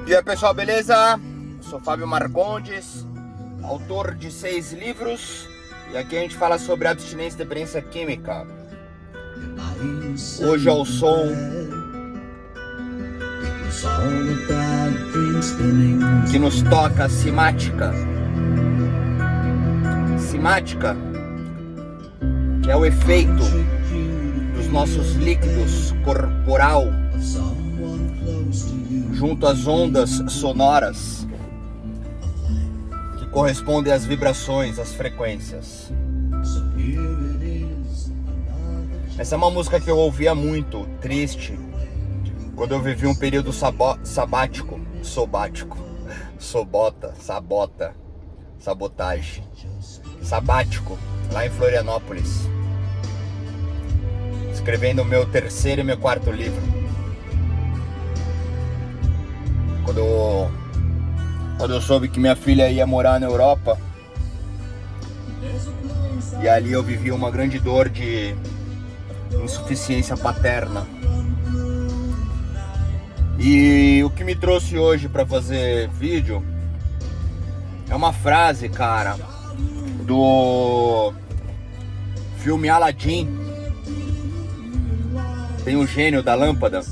E aí pessoal, beleza? Sou Fábio Marcondes, autor de 6 livros, e aqui a gente fala sobre abstinência e dependência química. Hoje ao som que nos toca cimática. Cimática, que é o efeito dos nossos líquidos corporal junto às ondas sonoras que correspondem às vibrações, às frequências. Essa é uma música que eu ouvia muito, triste, quando eu vivi um período sabático, lá em Florianópolis, escrevendo o meu 3º e meu 4º livro. Quando eu soube que minha filha ia morar na Europa, e ali eu vivi uma grande dor de insuficiência paterna. E o que me trouxe hoje para fazer vídeo é uma frase, cara, do filme Aladdin. Tem o gênio da lâmpada.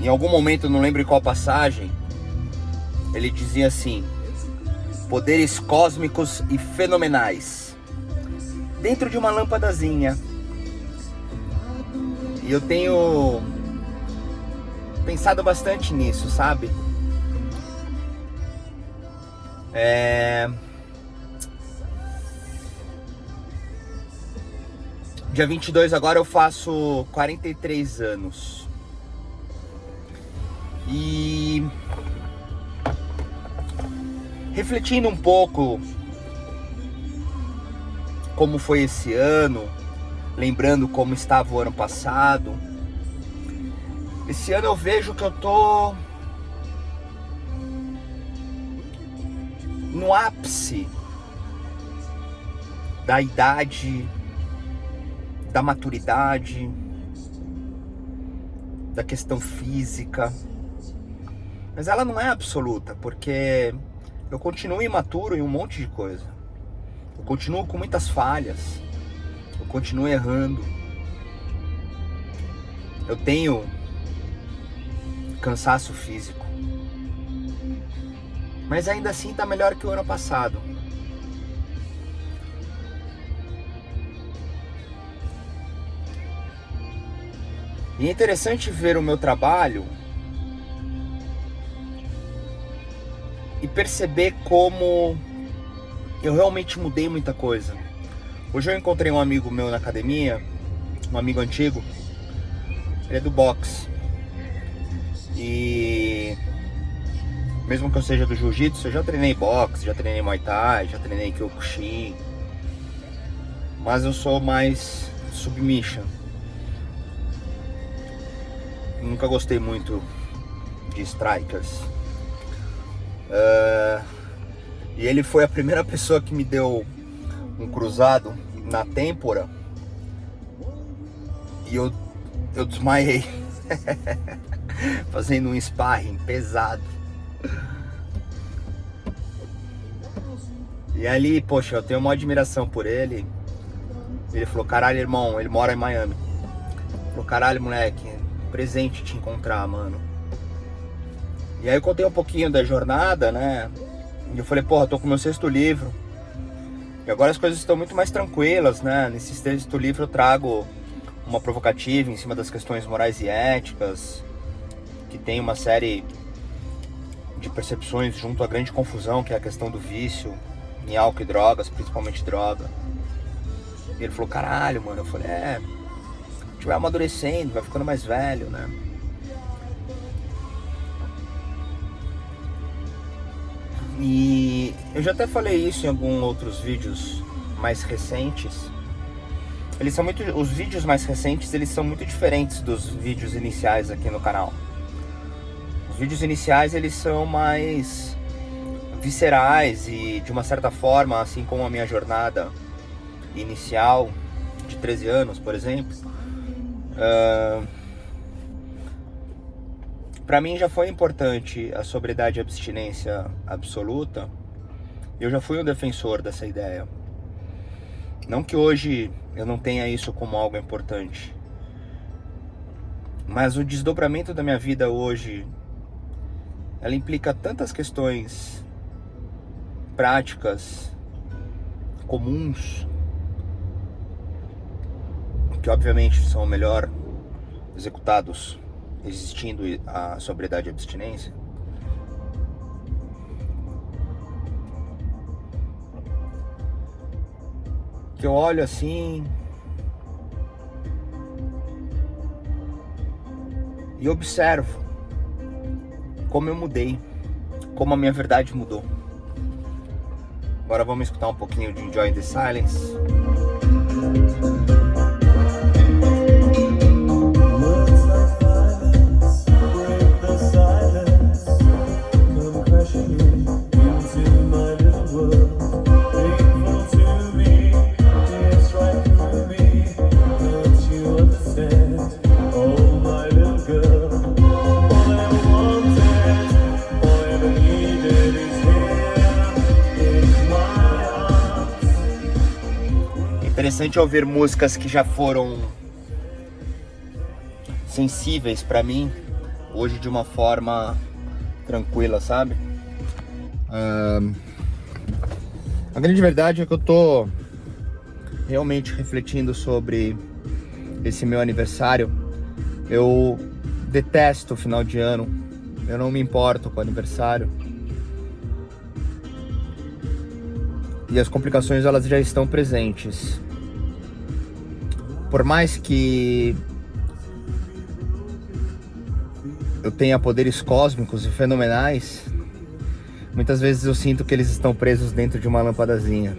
Em algum momento, não lembro em qual passagem, ele dizia assim: poderes cósmicos e fenomenais dentro de uma lâmpadazinha. E eu tenho pensado bastante nisso, sabe? Dia 22 agora eu faço 43 anos. E refletindo um pouco como foi esse ano, lembrando como estava o ano passado, esse ano eu vejo que eu tô no ápice da idade, da maturidade, da questão física. Mas ela não é absoluta, porque eu continuo imaturo em um monte de coisa. Eu continuo com muitas falhas. Eu continuo errando. Eu tenho cansaço físico. Mas ainda assim tá melhor que o ano passado. E é interessante ver o meu trabalho e perceber como eu realmente mudei muita coisa. Hoje eu encontrei um amigo meu na academia, um amigo antigo, ele é do boxe. E mesmo que eu seja do jiu-jitsu, eu já treinei boxe, já treinei muay thai, já treinei kyokushin, mas eu sou mais submission. Nunca gostei muito de strikers. E ele foi a primeira pessoa que me deu um cruzado na têmpora e eu desmaiei fazendo um sparring pesado. E ali, poxa, eu tenho uma admiração por ele. Ele falou: caralho, irmão, ele mora em Miami. Ele falou: caralho, moleque, presente te encontrar, mano. E aí eu contei um pouquinho da jornada, né? E eu falei: porra, tô com o meu 6º livro. E agora as coisas estão muito mais tranquilas, né? Nesse 6º livro eu trago uma provocativa em cima das questões morais e éticas, que tem uma série de percepções junto à grande confusão, que é a questão do vício em álcool e drogas, principalmente droga. E ele falou: caralho, mano. Eu falei: a gente vai amadurecendo, vai ficando mais velho, né? E eu já até falei isso em alguns outros vídeos mais recentes. Os vídeos mais recentes, eles são muito diferentes dos vídeos iniciais aqui no canal. Os vídeos iniciais, eles são mais viscerais e, de uma certa forma, assim como a minha jornada inicial de 13 anos, por exemplo, Para mim já foi importante a sobriedade e abstinência absoluta. Eu já fui um defensor dessa ideia. Não que hoje eu não tenha isso como algo importante, mas o desdobramento da minha vida hoje, ela implica tantas questões práticas, comuns, que obviamente são melhor executados existindo a sobriedade e abstinência. Que eu olho assim e observo como eu mudei, como a minha verdade mudou. Agora vamos escutar um pouquinho de Enjoy the Silence. Interessante ouvir músicas que já foram sensíveis pra mim hoje de uma forma tranquila, sabe? A grande verdade é que eu tô realmente refletindo sobre esse meu aniversário. Eu detesto o final de ano, eu não me importo com o aniversário. E as complicações, elas já estão presentes. Por mais que eu tenha poderes cósmicos e fenomenais, muitas vezes eu sinto que eles estão presos dentro de uma lâmpadazinha.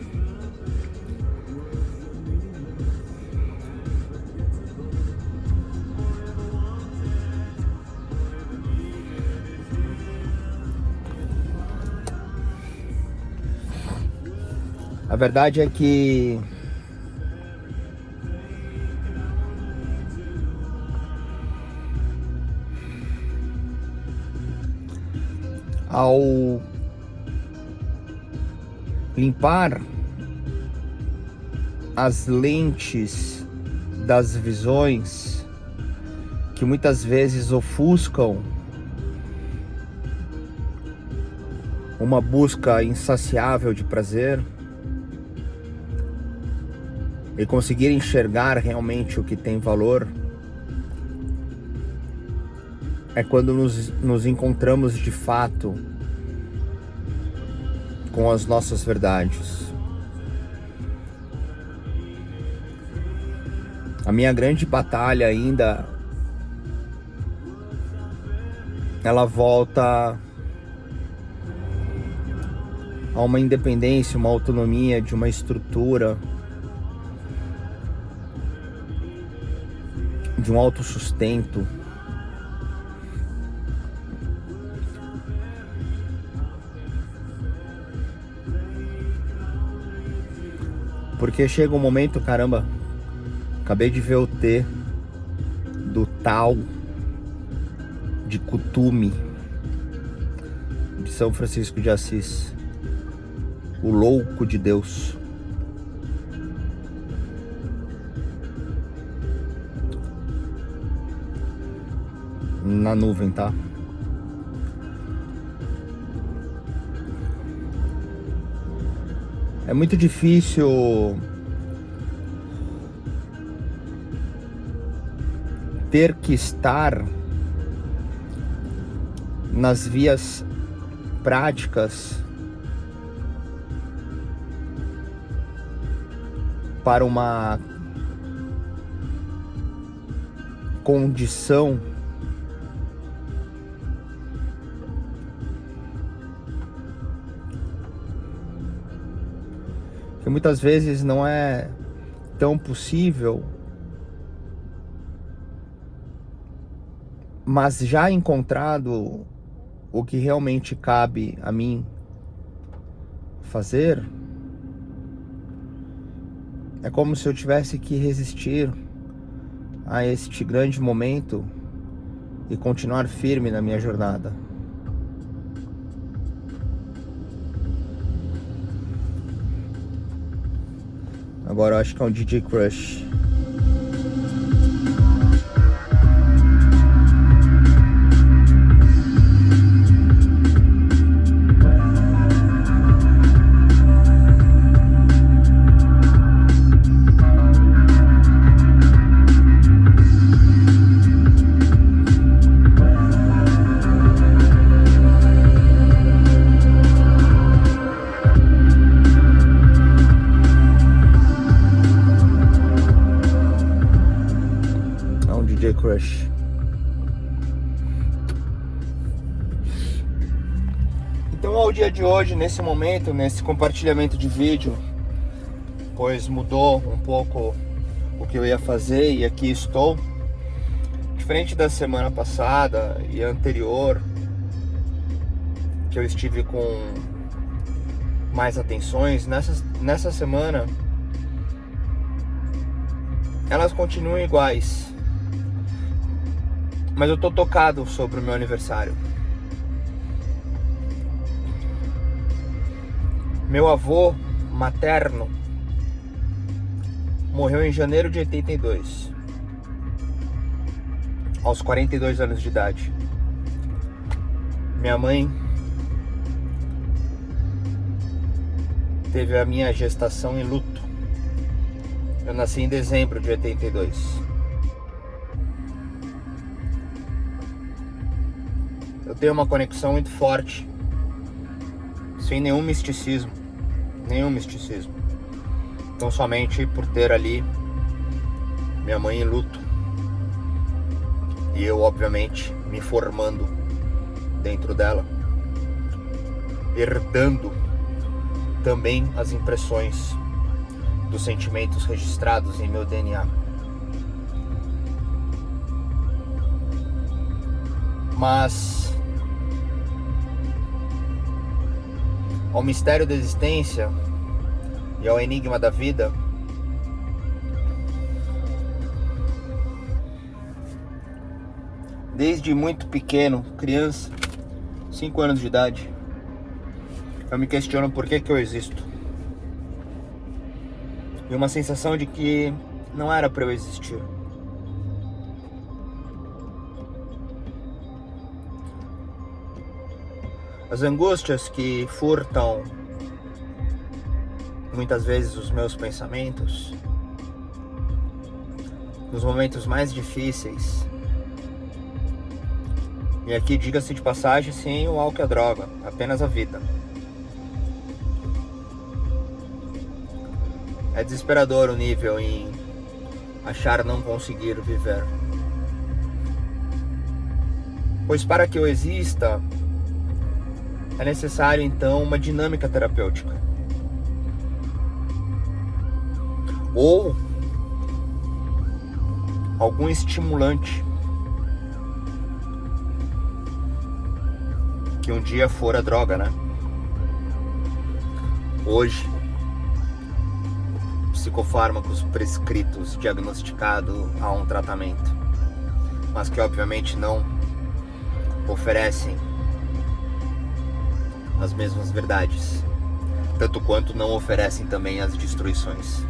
A verdade é que ao limpar as lentes das visões que muitas vezes ofuscam uma busca insaciável de prazer e conseguir enxergar realmente o que tem valor, é quando nos encontramos de fato com as nossas verdades. A minha grande batalha ainda, ela volta a uma independência, uma autonomia de uma estrutura, de um autossustento. Porque chega um momento, caramba, acabei de ver o T do Tao de Kuthumi, de São Francisco de Assis, o louco de Deus. Na nuvem, tá? É muito difícil ter que estar nas vias práticas para uma condição que muitas vezes não é tão possível, mas já encontrado o que realmente cabe a mim fazer, é como se eu tivesse que resistir a este grande momento e continuar firme na minha jornada. Agora eu acho que é um DJ Crush. DJ Crush. Então ao dia de hoje, nesse momento, nesse compartilhamento de vídeo, pois mudou um pouco o que eu ia fazer e aqui estou. Diferente da semana passada e anterior, que eu estive com mais atenções, nessa semana elas continuam iguais. Mas eu tô tocado sobre o meu aniversário. Meu avô materno morreu em janeiro de 82, aos 42 anos de idade. Minha mãe teve a minha gestação em luto. Eu nasci em dezembro de 82. Eu tenho uma conexão muito forte, sem nenhum misticismo, Então somente por ter ali minha mãe em luto e eu obviamente me formando dentro dela, herdando também as impressões dos sentimentos registrados em meu DNA. Mas ao mistério da existência e ao enigma da vida, desde muito pequeno, criança, 5 anos de idade, eu me questiono por que eu existo. E uma sensação de que não era para eu existir. As angústias que furtam muitas vezes os meus pensamentos, nos momentos mais difíceis, e aqui diga-se de passagem, sem o álcool e a droga, apenas a vida. É desesperador o nível em achar não conseguir viver. Pois para que eu exista, é necessário então uma dinâmica terapêutica. Ou algum estimulante que um dia for a droga, né? Hoje, psicofármacos prescritos, diagnosticado a um tratamento, mas que obviamente não oferecem as mesmas verdades, tanto quanto não oferecem também as destruições.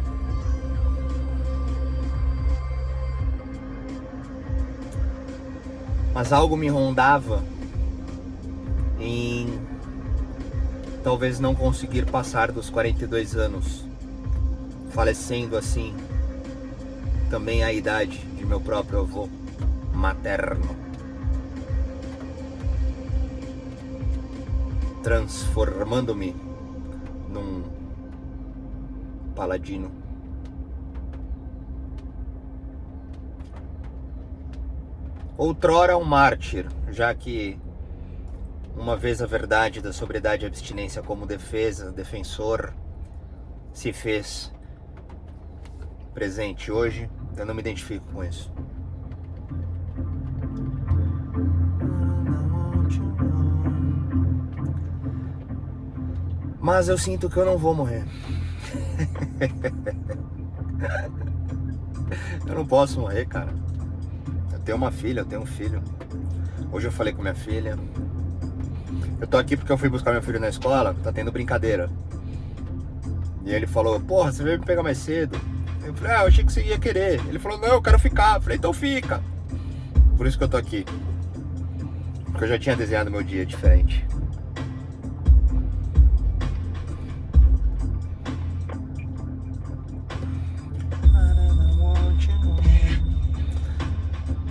Mas algo me rondava em talvez não conseguir passar dos 42 anos, falecendo assim também a idade de meu próprio avô materno, transformando-me num paladino. Outrora um mártir, já que uma vez a verdade da sobriedade e abstinência como defensor se fez presente. Hoje eu não me identifico com isso. Mas eu sinto que eu não vou morrer. Eu não posso morrer, cara. Eu tenho uma filha, eu tenho um filho. Hoje eu falei com minha filha. Eu tô aqui porque eu fui buscar meu filho na escola, tá tendo brincadeira. E ele falou, porra, você veio me pegar mais cedo. Eu falei, eu achei que você ia querer. Ele falou, não, eu quero ficar. Eu falei, então fica. Por isso que eu tô aqui. Porque eu já tinha desenhado meu dia diferente.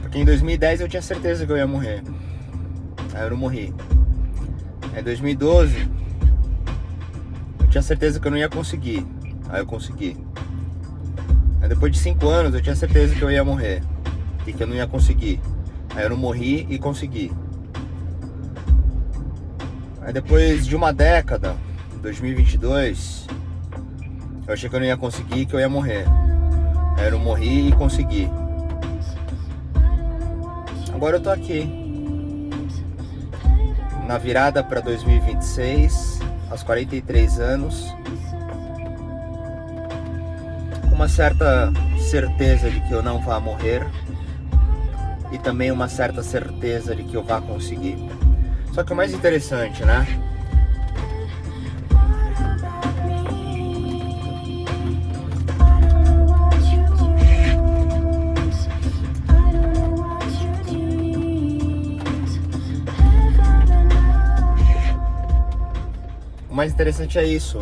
Porque em 2010 eu tinha certeza que eu ia morrer. Aí eu não morri. Aí em 2012 eu tinha certeza que eu não ia conseguir. Aí eu consegui. Aí depois de 5 anos eu tinha certeza que eu ia morrer e que eu não ia conseguir. Aí eu não morri e consegui. Aí depois de uma década, 2022, eu achei que eu não ia conseguir e que eu ia morrer. Aí eu não morri e consegui. Agora eu tô aqui. Na virada para 2026, aos 43 anos, com uma certa certeza de que eu não vá morrer e também uma certa certeza de que eu vá conseguir. Só que o mais interessante, né? O mais interessante é isso,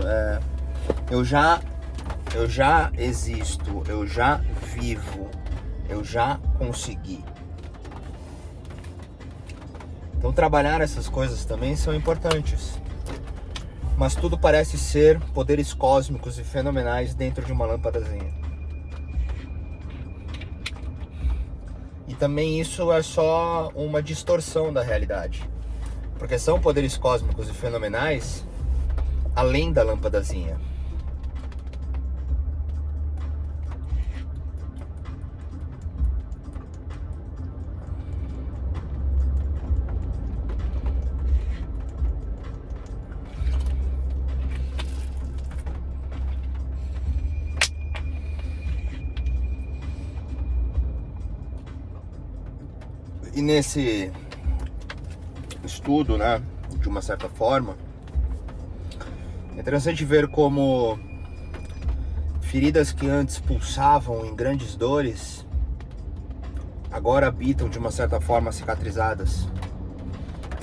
eu já existo, eu já vivo, eu já consegui. Então trabalhar essas coisas também são importantes. Mas tudo parece ser poderes cósmicos e fenomenais dentro de uma lâmpadazinha. E também isso é só uma distorção da realidade. Porque são poderes cósmicos e fenomenais além da lâmpadazinha. E nesse estudo, né, de uma certa forma, é interessante ver como feridas que antes pulsavam em grandes dores, agora habitam de uma certa forma cicatrizadas.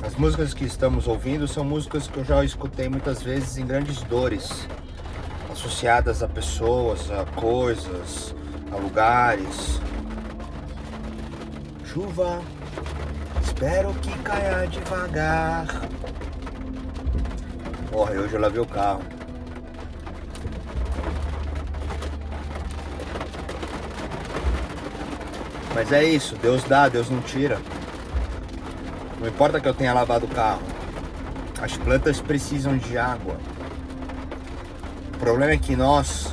As músicas que estamos ouvindo são músicas que eu já escutei muitas vezes em grandes dores, associadas a pessoas, a coisas, a lugares. Chuva, espero que caia devagar. Porra, hoje eu lavei o carro. Mas é isso, Deus dá, Deus não tira. Não importa que eu tenha lavado o carro. As plantas precisam de água. O problema é que nós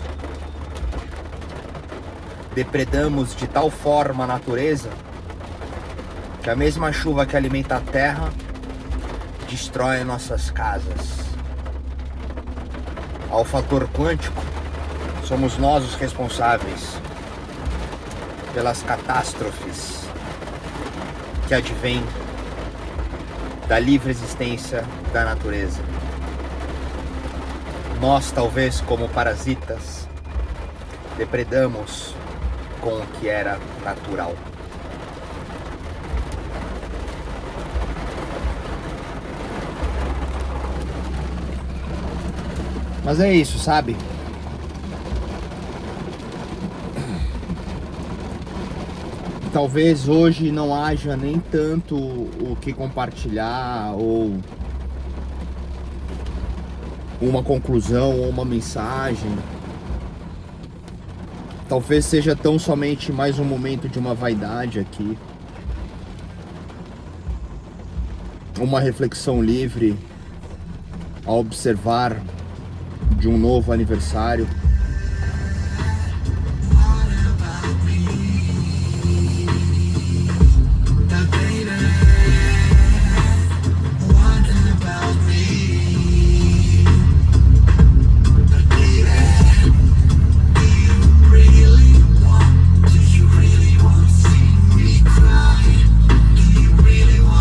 depredamos de tal forma a natureza que a mesma chuva que alimenta a terra destrói nossas casas. Ao fator quântico, somos nós os responsáveis pelas catástrofes que advêm da livre existência da natureza. Nós, talvez como parasitas, depredamos com o que era natural. Mas é isso, sabe? Talvez hoje não haja nem tanto o que compartilhar ou uma conclusão ou uma mensagem. Talvez seja tão somente mais um momento de uma vaidade aqui. Uma reflexão livre a observar de um novo aniversário. Do you really want to see me cry? Do you really want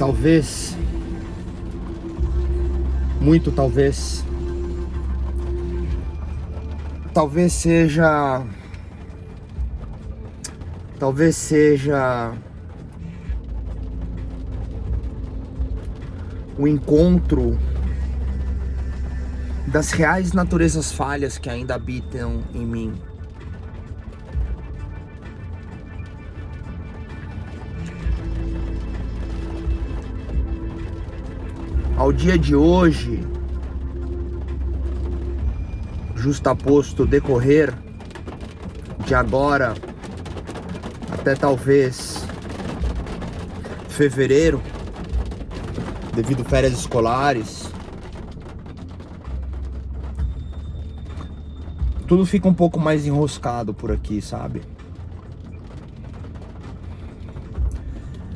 talvez, muito talvez seja o encontro das reais naturezas falhas que ainda habitam em mim. Ao dia de hoje, justaposto o decorrer de agora até talvez fevereiro, devido a férias escolares, tudo fica um pouco mais enroscado por aqui, sabe?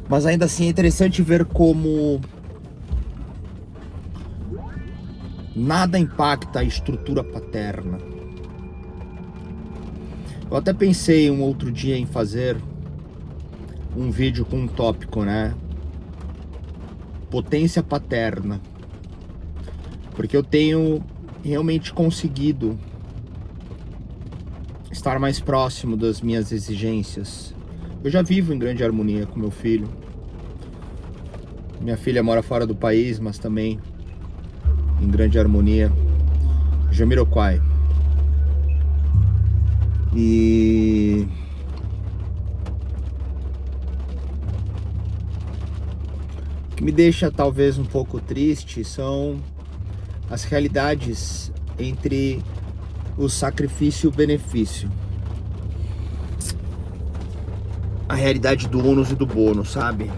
Mas ainda assim é interessante ver como nada impacta a estrutura paterna. Eu até pensei um outro dia em fazer um vídeo com um tópico, né? Potência paterna. Porque eu tenho realmente conseguido estar mais próximo das minhas exigências. Eu já vivo em grande harmonia com meu filho. Minha filha mora fora do país, mas também em grande harmonia. Jamiroquai. E o que me deixa talvez um pouco triste são as realidades entre o sacrifício e o benefício. A realidade do ônus e do bônus, sabe?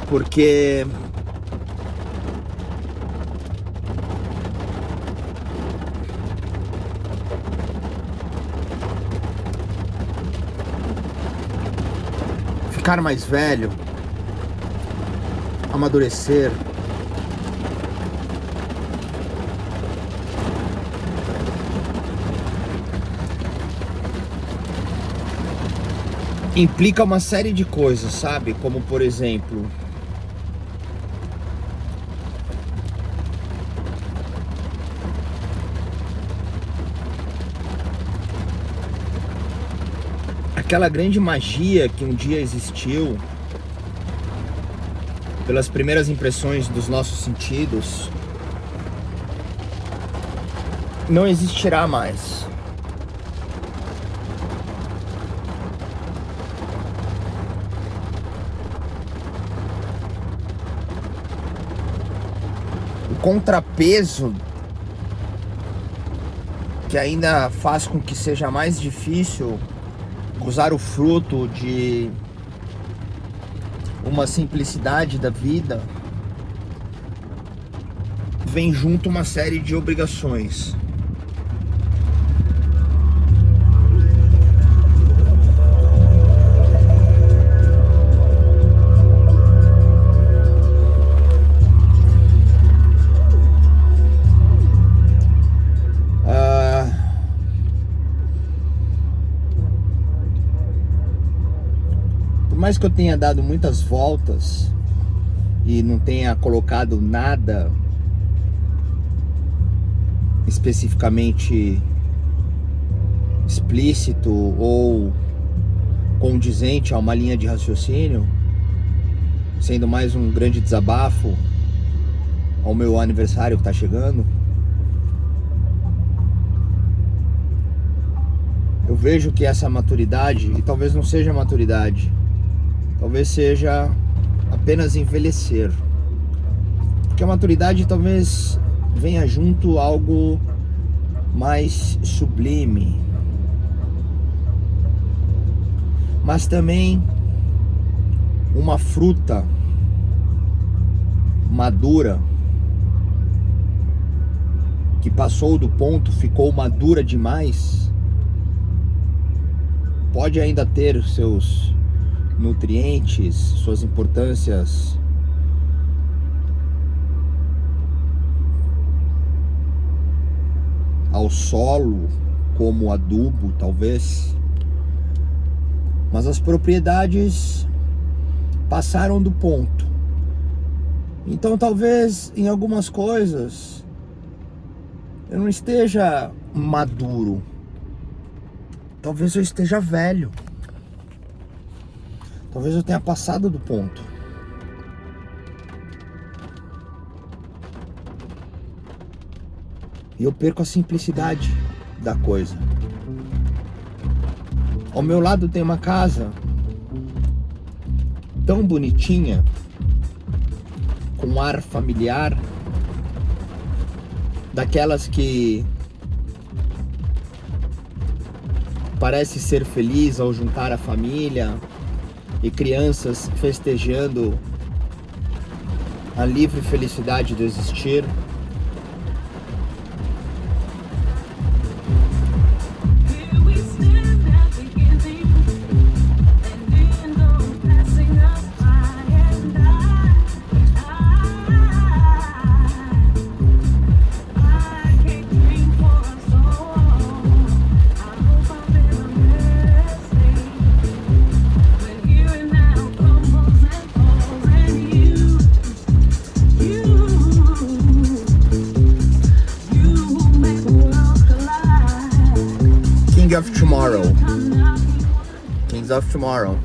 Porque ficar mais velho, amadurecer, implica uma série de coisas, sabe? Como, por exemplo, aquela grande magia que um dia existiu pelas primeiras impressões dos nossos sentidos não existirá mais. O contrapeso que ainda faz com que seja mais difícil usar o fruto de uma simplicidade da vida vem junto uma série de obrigações. Por mais que eu tenha dado muitas voltas e não tenha colocado nada especificamente explícito ou condizente a uma linha de raciocínio, sendo mais um grande desabafo ao meu aniversário que está chegando, eu vejo que essa maturidade, e talvez não seja maturidade, talvez seja apenas envelhecer, porque a maturidade talvez venha junto algo mais sublime, mas também uma fruta madura que passou do ponto, ficou madura demais, pode ainda ter seus nutrientes, suas importâncias ao solo, como adubo, talvez, mas as propriedades passaram do ponto. Então talvez em algumas coisas eu não esteja maduro. Talvez eu esteja velho. Talvez eu tenha passado do ponto. E eu perco a simplicidade da coisa. Ao meu lado tem uma casa tão bonitinha, com ar familiar, daquelas que parece ser feliz ao juntar a família e crianças festejando a livre felicidade de existir. Of Tomorrow. Kings of Tomorrow.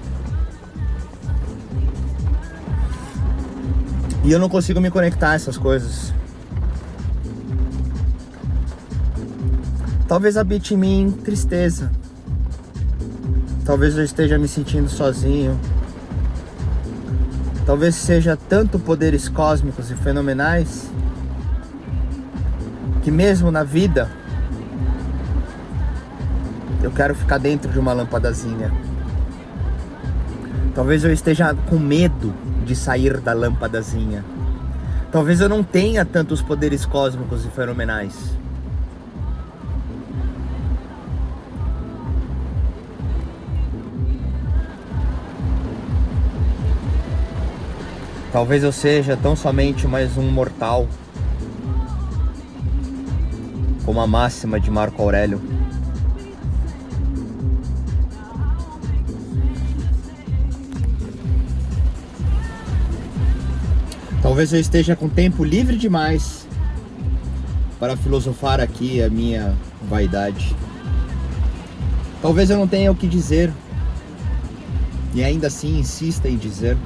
E eu não consigo me conectar a essas coisas. Talvez habite em mim tristeza. Talvez eu esteja me sentindo sozinho. Talvez seja tanto poderes cósmicos e fenomenais que mesmo na vida eu quero ficar dentro de uma lâmpadazinha. Talvez eu esteja com medo de sair da lâmpadazinha. Talvez eu não tenha tantos poderes cósmicos e fenomenais. Talvez eu seja tão somente mais um mortal, como a máxima de Marco Aurélio. Talvez eu esteja com tempo livre demais para filosofar aqui a minha vaidade. Talvez eu não tenha o que dizer e ainda assim insista em dizer.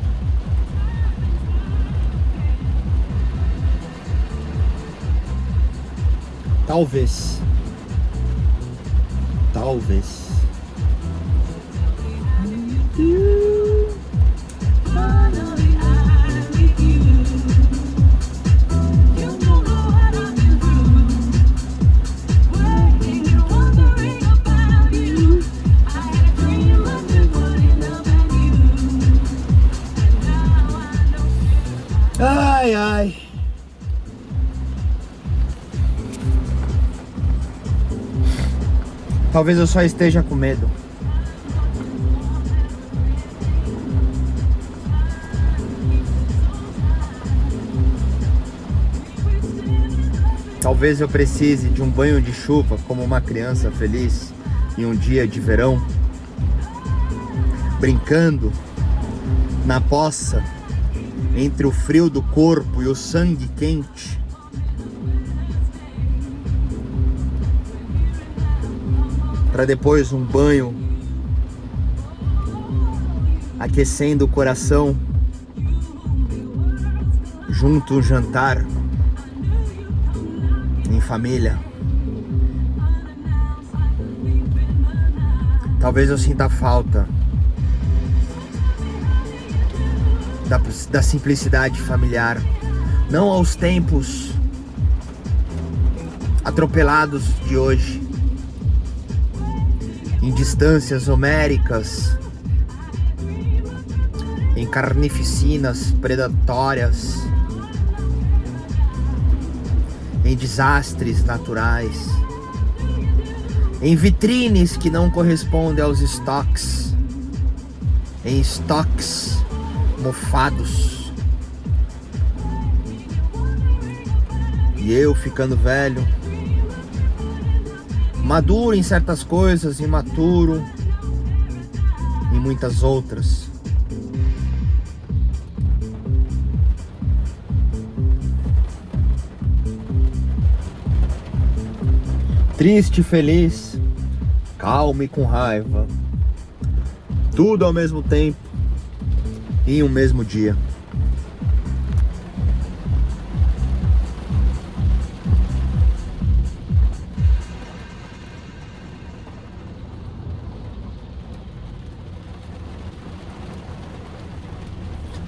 Talvez. Ai, ai. Talvez eu só esteja com medo. Talvez eu precise de um banho de chuva como uma criança feliz em um dia de verão, brincando na poça entre o frio do corpo e o sangue quente. Para depois um banho aquecendo o coração, junto um jantar em família. Talvez eu sinta falta da simplicidade familiar, não aos tempos atropelados de hoje, em distâncias homéricas, em carnificinas predatórias, em desastres naturais, em vitrines que não correspondem aos estoques, em estoques mofados. E eu ficando velho, maduro em certas coisas, imaturo em muitas outras. triste e feliz, calmo e com raiva, tudo ao mesmo tempo, em um mesmo dia.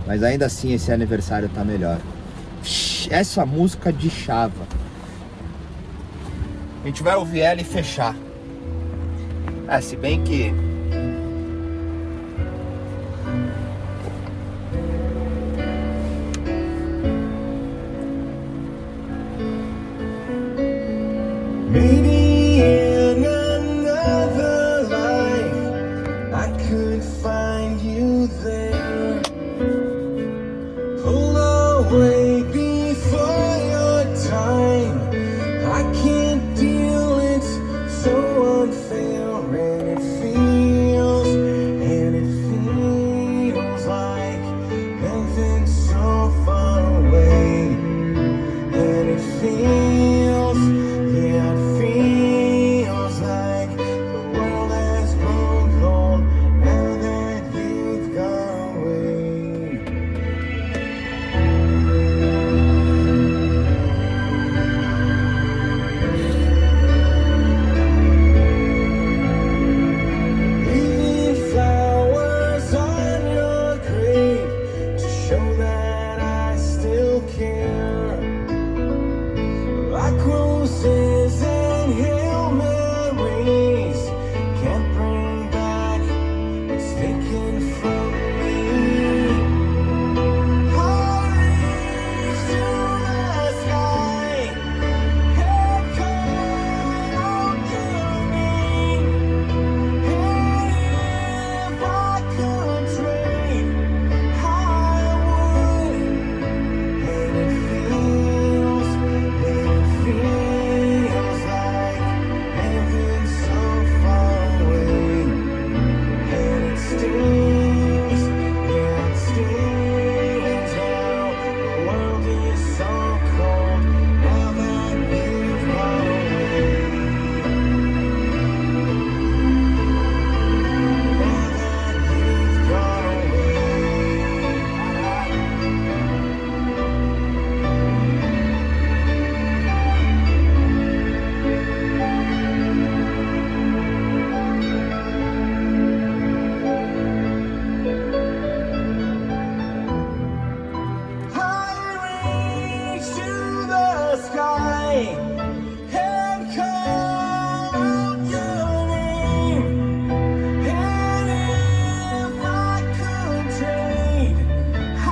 Mas ainda assim esse aniversário tá melhor. Essa música de chava. A gente vai ouvir ela e fechar. Se bem que maybe in another life I could find you there, pulled away before your time. I can't deal, it's so unfair, and it feels like heaven so far away, and it feels, yeah, it feels like the world has grown cold now that you've gone away. Leaving flowers on your grave to show that I still care, like roses and Hail Marys can't bring back what's taken from me. I reach to the sky, head caught on your name, and if I could trade, I would. And it feels like heaven so far away, and it stings, yeah, it stings how the world is so cold now that you've gone away, now that you've gone I reach to the sky and call out your name, and if I could trade, I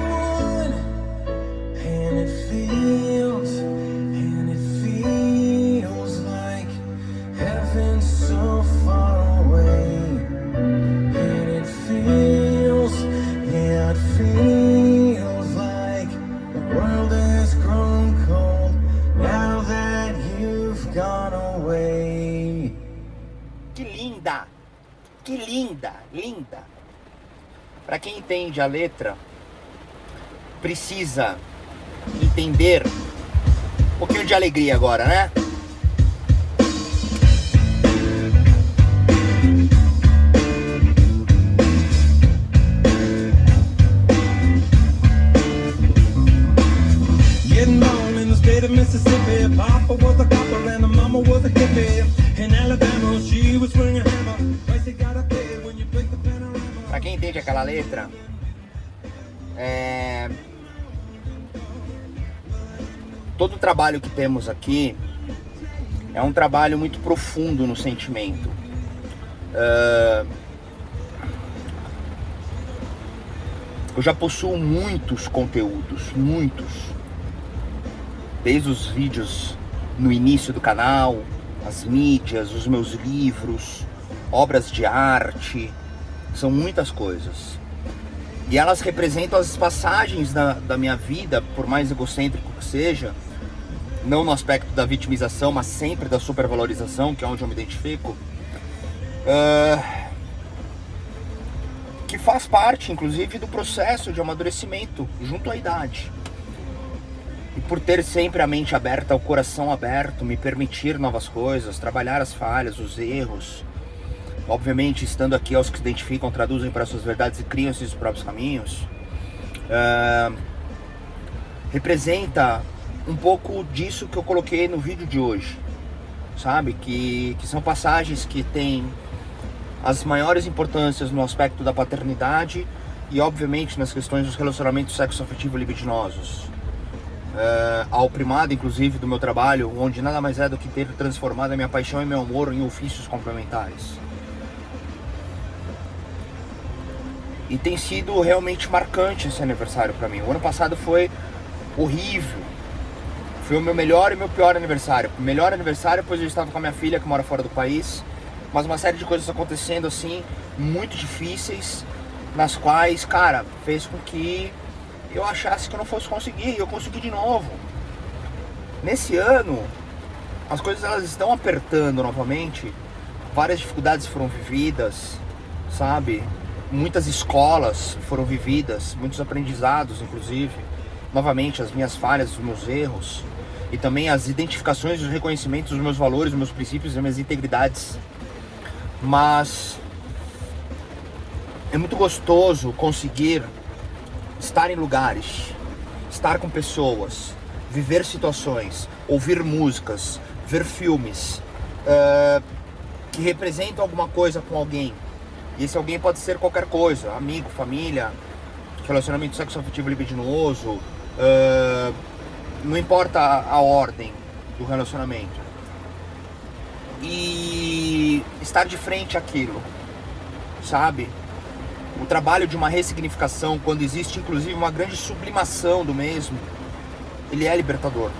would. And it feels like heaven so far away, and it feels, yeah, it feels like the world has grown cold now that you've gone away. que linda! Que linda! Linda! Pra quem entende a letra, precisa entender um pouquinho de alegria agora, né? Getting born in the state of Mississippi, Papa was a copper and the mama was a hippie. In Alabama, she was swinging a hammer. Price you gotta pay when you break the panorama. Pra quem entende aquela letra, todo o trabalho que temos aqui é um trabalho muito profundo no sentimento. Eu já possuo muitos conteúdos, muitos. Desde os vídeos no início do canal, as mídias, os meus livros, obras de arte, são muitas coisas. E elas representam as passagens da minha vida, por mais egocêntrico que seja, não no aspecto da vitimização, mas sempre da supervalorização, que é onde eu me identifico, que faz parte, inclusive, do processo de amadurecimento junto à idade. E por ter sempre a mente aberta, o coração aberto, me permitir novas coisas, trabalhar as falhas, os erros. Obviamente, estando aqui aos que se identificam, traduzem para suas verdades e criam seus próprios caminhos. Representa um pouco disso que eu coloquei no vídeo de hoje. Sabe? Que são passagens que têm as maiores importâncias no aspecto da paternidade e, obviamente, nas questões dos relacionamentos sexo-afetivo libidinosos. Ao primado, inclusive, do meu trabalho, onde nada mais é do que ter transformado a minha paixão e meu amor em ofícios complementares. E tem sido realmente marcante esse aniversário para mim. O ano passado foi horrível. Foi o meu melhor e meu pior aniversário. O melhor aniversário, pois eu estava com a minha filha que mora fora do país, mas uma série de coisas acontecendo assim, muito difíceis, nas quais, cara, fez com que eu achasse que eu não fosse conseguir, e eu consegui de novo. Nesse ano, as coisas elas estão apertando novamente, várias dificuldades foram vividas, sabe? Muitas escolas foram vividas, muitos aprendizados, inclusive. Novamente, as minhas falhas, os meus erros, e também as identificações e os reconhecimentos dos meus valores, dos meus princípios e das minhas integridades. Mas é muito gostoso conseguir estar em lugares, estar com pessoas, viver situações, ouvir músicas, ver filmes que representam alguma coisa com alguém. E esse alguém pode ser qualquer coisa, amigo, família, relacionamento sexo-afetivo libidinoso, não importa a ordem do relacionamento. E estar de frente àquilo, sabe? O trabalho de uma ressignificação, quando existe inclusive uma grande sublimação do mesmo, ele é libertador.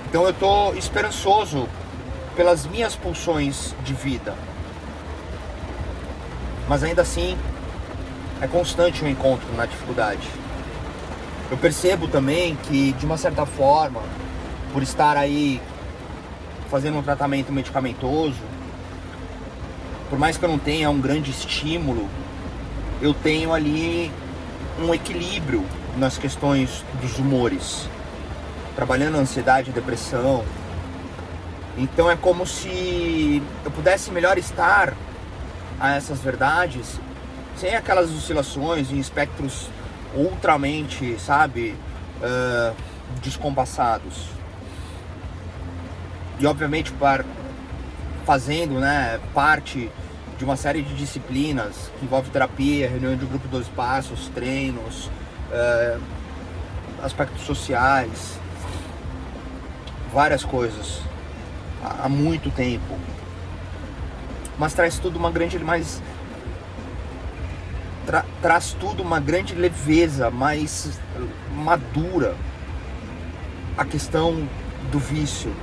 Então eu tô esperançoso pelas minhas pulsões de vida. Mas ainda assim, é constante o encontro na dificuldade. Eu percebo também que, de uma certa forma, por estar aí fazendo um tratamento medicamentoso, por mais que eu não tenha um grande estímulo, eu tenho ali um equilíbrio nas questões dos humores, trabalhando a ansiedade e depressão. Então é como se eu pudesse melhor estar a essas verdades sem aquelas oscilações em espectros ultramente, sabe, descompassados. E obviamente fazendo, né, parte de uma série de disciplinas que envolve terapia, reunião de grupo 2 passos, treinos, aspectos sociais, várias coisas há muito tempo. Mas traz tudo uma grande traz tudo uma grande leveza, mais madura a questão do vício.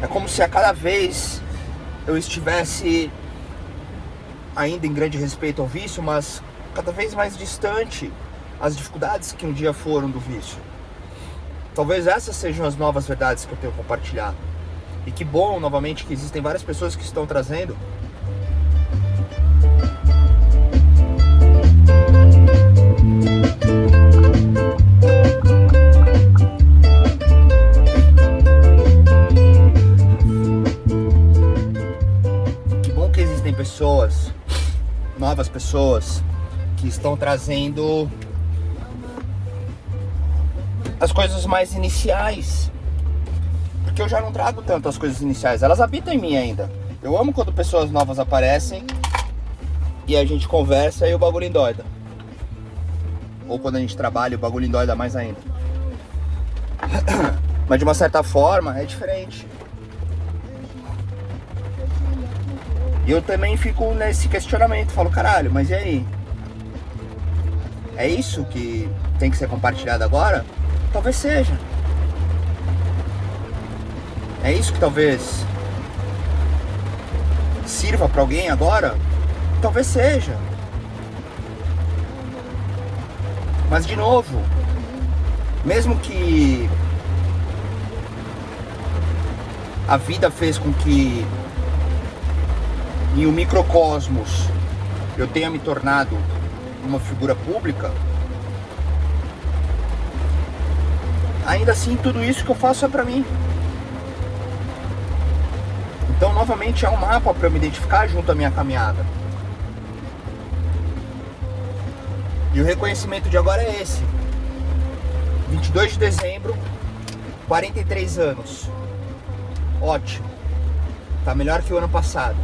É como se a cada vez eu estivesse ainda em grande respeito ao vício, mas cada vez mais distante as dificuldades que um dia foram do vício. Talvez essas sejam as novas verdades que eu tenho compartilhado. E que bom, novamente, que existem várias pessoas que estão trazendo pessoas, novas pessoas que estão trazendo as coisas mais iniciais, porque eu já não trago tanto as coisas iniciais, elas habitam em mim ainda. Eu amo quando pessoas novas aparecem e a gente conversa e o bagulho endoida, ou quando a gente trabalha o bagulho endoida mais ainda. Mas de uma certa forma é diferente. E eu também fico nesse questionamento, falo, caralho, mas e aí? É isso que tem que ser compartilhado agora? Talvez seja. É isso que talvez sirva pra alguém agora? Talvez seja. Mas de novo, mesmo que a vida fez com que em um microcosmos eu tenha me tornado uma figura pública, ainda assim tudo isso que eu faço é pra mim. Então novamente é um mapa para eu me identificar junto à minha caminhada. E o reconhecimento de agora é esse. 22 de dezembro, 43 anos. Ótimo. Tá melhor que o ano passado.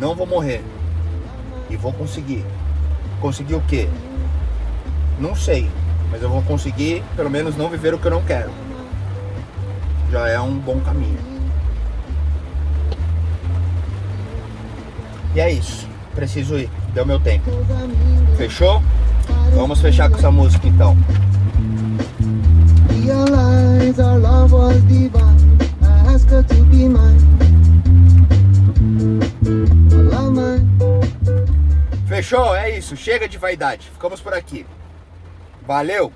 Não vou morrer. E vou conseguir. Conseguir o quê? Não sei. Mas eu vou conseguir, pelo menos, não viver o que eu não quero. Já é um bom caminho. E é isso. Preciso ir. Deu meu tempo. Fechou? Vamos fechar com essa música então. Realize our love was divine. I ask her to be mine. All of mine. Fechou? É isso. Chega de vaidade. Ficamos por aqui. Valeu!